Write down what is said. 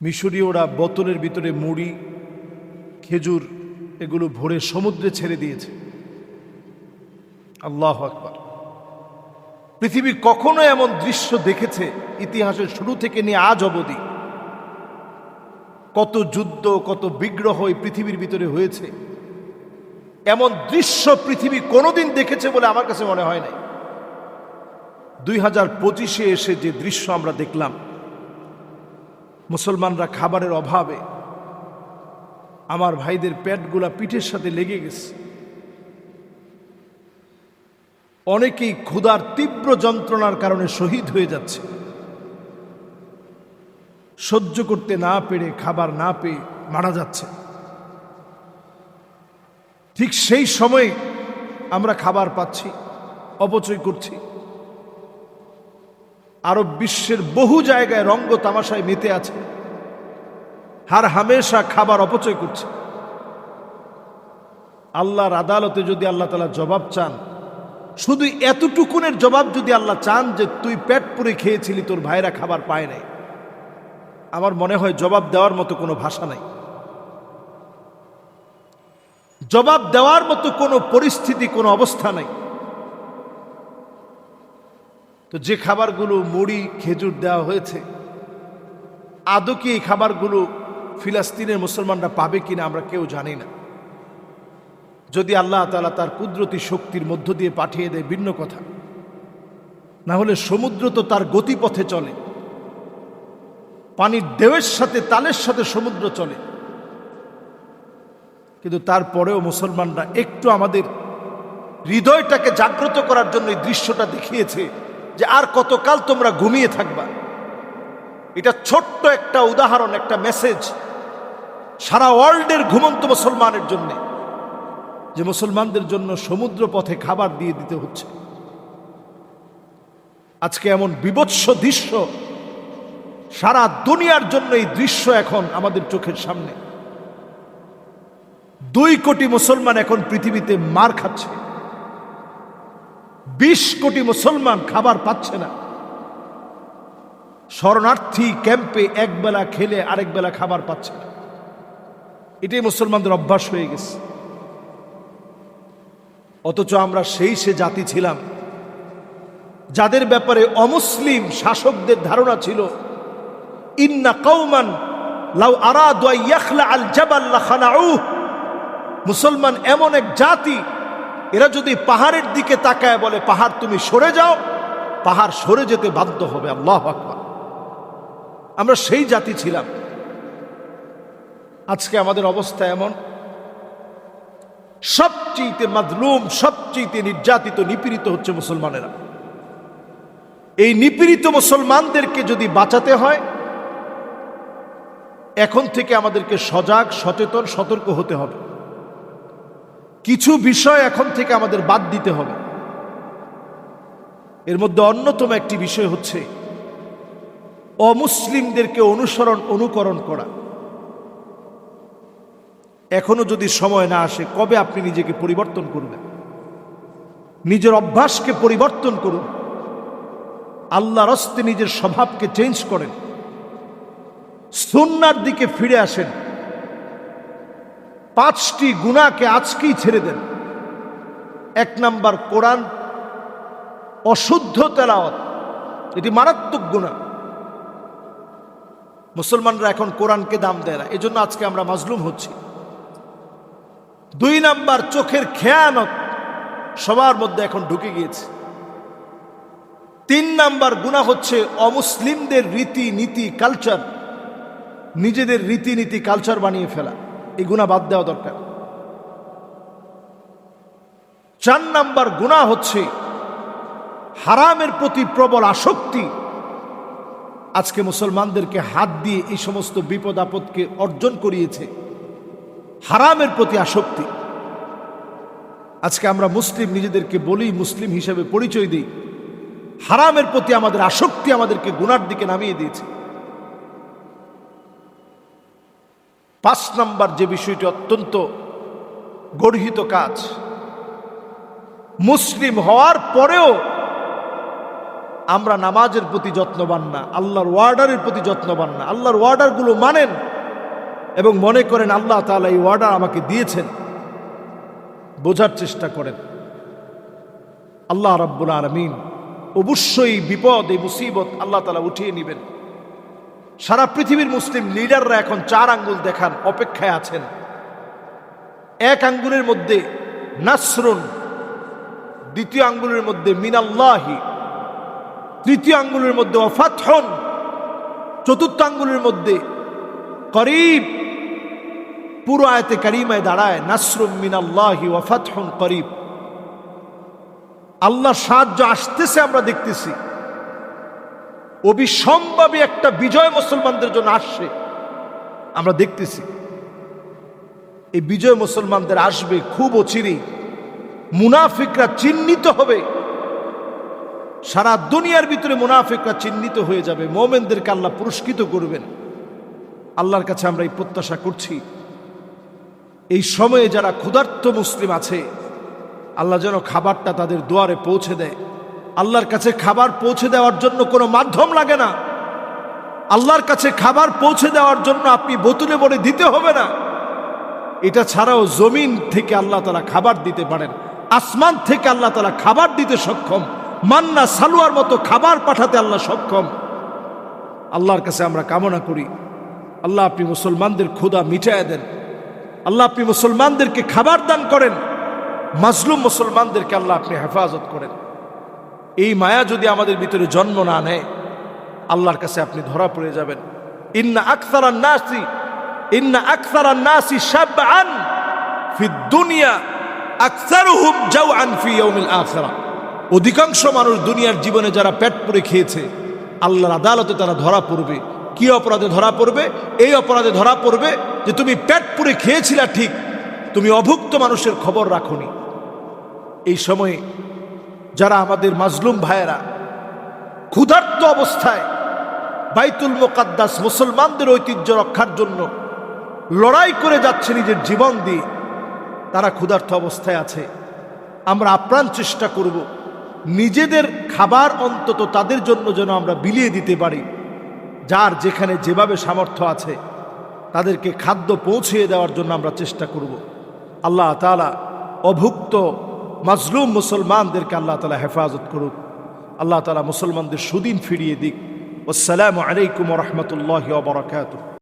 মিশরীয়রা বোতলের ভিতরে মুড়ি, খেজুর এগুলো ভরে সমুদ্রে ছেড়ে দিয়েছে। আল্লাহু আকবার। পৃথিবী কখনো এমন দৃশ্য দেখেছে ইতিহাসের শুরু থেকে নিয়ে আজ অবধি? কত যুদ্ধ, কত বিগ্রহ এই পৃথিবীর ভিতরে হয়েছে, এমন দৃশ্য পৃথিবী কোনোদিন দেখেছে বলে আমার কাছে মনে হয় নাই। 2025-এ এসে যে দৃশ্য আমরা দেখলাম, মুসলমানরা খাবারের অভাবে আমার ভাইদের পেটগুলা পিঠের সাথে লেগে গেছে। অনেকেই ক্ষুধার তীব্র যন্ত্রণার কারণে শহীদ হয়ে যাচ্ছে, সহ্য করতে না পেরে, খাবার না পেয়ে মারা যাচ্ছে। ঠিক সেই সময় আমরা খাবার পাচ্ছি, অপচয় করছি। আরব বিশ্বের বহু জায়গায় রঙ্গ তামাশায় মেতে আছে, হার হামেশা খাবার অপচয় করছে। আল্লাহর আদালতে যদি আল্লাহ তাআলা জবাব চান, শুধু এতটুকুনের জবাব যদি আল্লাহ চান যে তুই পেট পুরে খেয়েছিলি, তোর ভাইরা খাবার পায় নাই, আমার মনে হয় জবাব দেওয়ার মতো কোনো ভাষা নাই, জবাব দেওয়ার মতো কোনো পরিস্থিতি, কোনো অবস্থা নাই। তো যে খাবারগুলো মুড়ি, খেজুর দেওয়া হয়েছে, আদৌ কি এই খাবারগুলো ফিলিস্তিনের মুসলমানরা পাবে কিনা আমরা কেউ জানি না। যদি আল্লাহ তাআলা তার কুদরতি শক্তির মধ্য দিয়ে পাঠিয়ে দেয় ভিন্ন কথা, না হলে সমুদ্র তো তার গতিপথে চলে, পানির ঢেউয়ের সাথে, তালের সাথে সমুদ্র চলে। কিন্তু তারপরেও মুসলমানরা একটু আমাদের হৃদয়টাকে জাগ্রত করার জন্য এই দৃশ্যটা দেখিয়েছে যে আর কতকাল তোমরা ঘুমিয়ে থাকবা। এটা ছোট্ট একটা উদাহরণ, একটা মেসেজ সারা ওয়ার্ল্ডের ঘুমন্ত মুসলমানের জন্য, যে মুসলমানদের জন্য সমুদ্র পথে খাবার দিয়ে দিতে হচ্ছে। আজকে এমন বিভৎস দৃশ্য, সারা দুনিয়ার জন্য এই দৃশ্য এখন আমাদের চোখের সামনে। 2 কোটি মুসলমান এখন পৃথিবীতে মার খাচ্ছে, 20 কোটি মুসলমান খাবার পাচ্ছে না। শরণার্থী ক্যাম্পে একবেলা খেলে আরেক বেলা খাবার পাচ্ছে না। এটাই মুসলমানদের অভ্যাস হয়ে গেছে। অথচ আমরা সে জাতি ছিলাম যাদের ব্যাপারে অমুসলিম শাসকদের ধারণা ছিল, ইন্না কওমান লাউ আরাদু আন ইয়াখলা আল জাবাল লাখালাউ। মুসলমান এমন এক জাতি, এরা যদি পাহাড়ের দিকে তাকায় বলে পাহাড় তুমি সরে যাও, পাহাড় সরে যেতে বাধ্য হবে। আল্লাহু আকবার। আমরা সেই জাতি ছিলাম। আজকে আমাদের অবস্থা এমন, সবচেয়ে মাজলুম, সবচেয়ে নির্যাতিত, নিপীড়িত হচ্ছে মুসলমানেরা। এই নিপীড়িত মুসলমানদেরকে যদি বাঁচাতে হয়, এখন থেকে আমাদেরকে সজাগ, সচেতন, সতর্ক হতে হবে। কিছু বিষয় এখন থেকে আমাদের বাদ দিতে হবে। এর মধ্যে অন্যতম একটি বিষয় হচ্ছে অমুসলিমদেরকে অনুকরণ করা। এখনো যদি সময় না আসে, কবে আপনি নিজেকে পরিবর্তন করবেন? নিজের অভ্যাসকে পরিবর্তন করুন, আল্লাহর রাস্তায় নিজের স্বভাবকে চেঞ্জ করেন, সুন্নাহর দিকে ফিরে আসেন। 5টি গুনাহকে আজকেই ছেড়ে দেন। 1 নাম্বার, কোরআন অশুদ্ধ তেলাওয়াত, এটি মারাত্মক গুনাহ। মুসলমানরা এখন কোরআনকে দাম দেয় না, এজন্য আজকে আমরা মাজলুম হচ্ছি। 2 নাম্বার, চোখের খেয়ানত সবার মধ্যে এখন ঢুকে গিয়েছে। 3 নাম্বার গুনাহ হচ্ছে অমুসলিমদের রীতি নীতি, কালচার, নিজেদের রীতিনীতি কালচার বানিয়ে ফেলা। এই গুনাহ বাদ দেওয়া দরকার। 4 নাম্বার গুনাহ হচ্ছে হারামের প্রতি প্রবল আসক্তি। আজকে মুসলমানদেরকে হাত দিয়ে এই সমস্ত বিপদ আপদকে অর্জন করিয়েছে হারামের প্রতি আসক্তি। আজকে আমরা মুসলিম, নিজেদেরকে বলি মুসলিম হিসেবে পরিচয় দিই, হারামের প্রতি আমাদের আসক্তি আমাদেরকে গুনার দিকে নামিয়ে দিয়েছে। 5 নাম্বার যে বিষয়টি অত্যন্ত গর্হিত কাজ, মুসলিম হওয়ার পরেও আমরা নামাজের প্রতি যত্নবান না, আল্লাহর ওয়ার্ডারের প্রতি যত্নবান না। আল্লাহর ওয়ার্ডারগুলো মানেন এবং মনে করেন আল্লাহ তাআলা এই ওয়ার্ডার আমাকে দিয়েছেন, বোঝার চেষ্টা করেন। আল্লাহ রাব্বুল আলামিন অবশ্যই বিপদ, এই মুসিবত আল্লাহ তাআলা উঠিয়ে নেবেন। সারা পৃথিবীর মুসলিম লিডাররা এখন 4 আঙ্গুল দেখান অপেক্ষায় আছেন। 1 আঙ্গুলের মধ্যে নাসরুন, 2য় আঙ্গুলের মধ্যে মিনাল্লাহি, 3য় আঙ্গুলের মধ্যে ওয়াফাতহুন, 4র্থ আঙ্গুলের মধ্যে করিব। পুরো আয়াতে কারিমায় দাঁড়ায় নাসরুম মিনাল্লাহি ওয়াফাতহুন করিব। আল্লাহর সাহায্য আসতেছে, আমরা দেখতেছি। অবিসম্ভাবী একটা বিজয় মুসলমানদের জন্য আসছে, আমরা দেখতেছি। এই বিজয় মুসলমানদের আসবে খুব অচিরেই। মুনাফিকরা চিহ্নিত হবে, সারা দুনিয়ার ভিতরে মুনাফিকরা চিহ্নিত হয়ে যাবে। মুমিনদেরকে আল্লাহ পুরস্কৃত করবেন। আল্লাহর কাছে আমরা এই প্রত্যাশা করছি, এই সময়ে যারা ক্ষুধার্ত মুসলিম আছে, আল্লাহ যেন খাবারটা তাদের দুয়ারে পৌঁছে দেয়। আল্লাহর কাছে খাবার পৌঁছে দেওয়ার জন্য কোনো মাধ্যম লাগে না। আল্লাহর কাছে খাবার পৌঁছে দেওয়ার জন্য আপনি বোতলে ভরে দিতে হবে না। এটা ছাড়াও জমিন থেকে আল্লাহ তাআলা খাবার দিতে পারেন, আসমান থেকে আল্লাহ তাআলা খাবার দিতে সক্ষম, মান্না সালুয়ার মতো খাবার পাঠাতে আল্লাহ সক্ষম। আল্লাহর কাছে আমরা কামনা করি, আল্লাহ আপনি মুসলমানদের ক্ষুধা মিটায় দেন। আল্লাহ আপনি মুসলমানদেরকে খাবার দান করেন। মাজলুম মুসলমানদেরকে আল্লাহ আপনি হেফাজত করেন। এই মায়া যদি আমাদের ভিতরে জন্ম না নেয়, আল্লাহর কাছে আপনি ধরা পড়ে যাবেন। ইন্না আকসারান নাসি শাবআন ফিদ দুনিয়া আকসারুহুম জাওআন ফি ইয়াউমিল আখিরাহ। অধিকাংশ মানুষ দুনিয়ার জীবনে যারা পেট পুরে খেয়েছে, আল্লাহর আদালতে তারা ধরা পড়বে। কি অপরাধে ধরা পড়বে? এই অপরাধে ধরা পড়বে যে তুমি পেট পুরে খেয়েছিলা ঠিক, তুমি অভুক্ত মানুষের খবর রাখোনি। এই সময়ে যারা আমাদের মাজলুম ভাইয়েরা ক্ষুধার্ত অবস্থায় বাইতুল মুকাদ্দাস মুসলমানদের ঐতিহ্য রক্ষার জন্য লড়াই করে যাচ্ছে নিজের জীবন দিয়ে, তারা ক্ষুধার্ত অবস্থায় আছে। আমরা আপ্রাণ চেষ্টা করব নিজেদের খাবার অন্তত তাদের জন্য যেন আমরা বিলিয়ে দিতে পারি। যার যেখানে যেভাবে সামর্থ্য আছে তাদেরকে খাদ্য পৌঁছিয়ে দেওয়ার জন্য আমরা চেষ্টা করব। আল্লাহ তাআলা অভুক্ত মাজলুম মুসলমানদেরকে আল্লাহ তাআলা হেফাজত করুক। আল্লাহ তাআলা মুসলমানদের সুদিন ফিরিয়ে দিক। আসসালামু আলাইকুম ওয়া রাহমাতুল্লাহি ওয়া বারাকাতুহু।